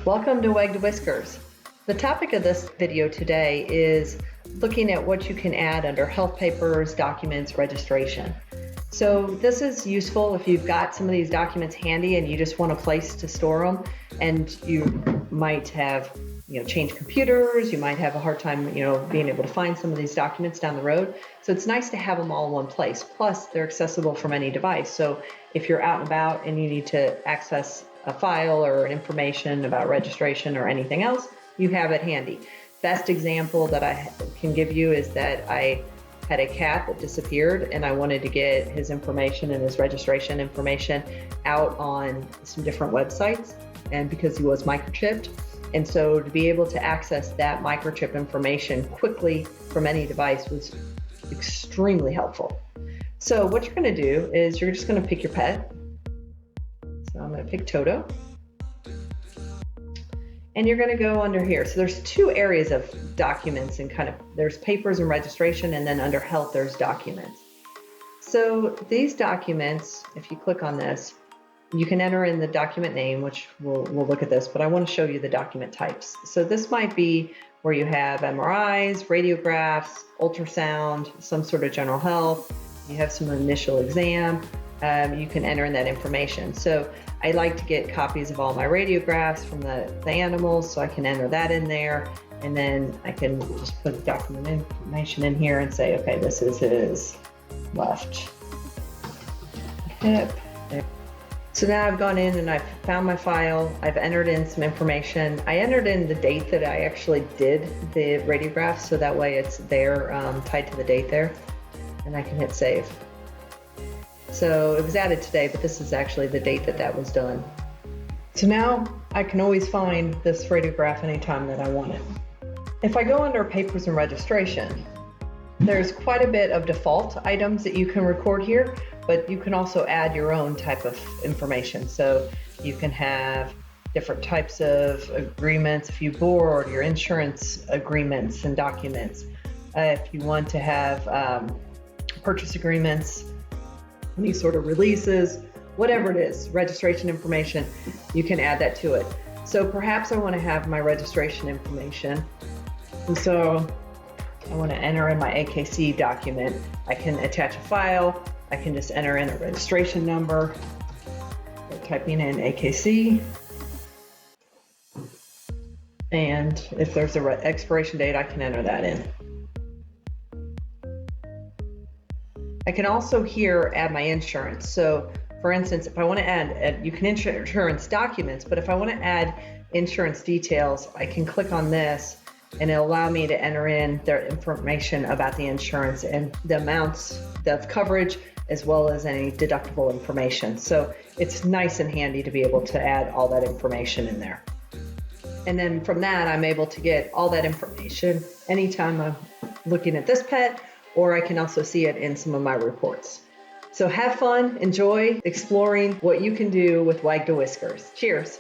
Welcome to Wagged Whiskers. The topic of this video today is looking at what you can add under health papers, documents, registration. So this is useful if you've got some of these documents handy and you just want a place to store them, and you might have changed computers, you might have a hard time being able to find some of these documents down the road. So it's nice to have them all in one place. Plus they're accessible from any device. So if you're out and about and you need to access a file or information about registration or anything else, you have it handy. Best example that I can give you is that I had a cat that disappeared and I wanted to get his information and his registration information out on some different websites, and because he was microchipped. And so to be able to access that microchip information quickly from any device was extremely helpful. So what you're going to do is you're just going to pick your pet. So I'm going to pick Toto. And you're going to go under here. So there's two areas of documents, and there's papers and registration, and then under health there's documents. So these documents, if you click on this, you can enter in the document name, which we'll look at this, but I want to show you the document types. So this might be where you have MRIs, radiographs, ultrasound, some sort of general health, you have some initial exam, you can enter in that information. So I like to get copies of all my radiographs from the animals, so I can enter that in there, and then I can just put the document information in here and say, okay, this is his left hip. So now I've gone in and I've found my file, I've entered in some information. I entered in the date that I actually did the radiograph, so that way it's there, tied to the date there, and I can hit save. So it was added today, but this is actually the date that was done. So now I can always find this radiograph anytime that I want it. If I go under papers and registration, there's quite a bit of default items that you can record here, but you can also add your own type of information. So you can have different types of agreements if you board, your insurance agreements and documents. If you want to have purchase agreements, any sort of releases, whatever it is, registration information, you can add that to it. So perhaps I want to have my registration information, and so I want to enter in my AKC document. I can attach a file, I can just enter in a registration number, typing in AKC, and if there's an expiration date, I can enter that in. I can also here add my insurance. So for instance, if I want to add, you can insurance documents, but if I want to add insurance details, I can click on this and it'll allow me to enter in their information about the insurance and the amounts of coverage, as well as any deductible information. So it's nice and handy to be able to add all that information in there. And then from that, I'm able to get all that information anytime I'm looking at this pet, or I can also see it in some of my reports. So have fun, enjoy exploring what you can do with Wagged Whiskers. Cheers.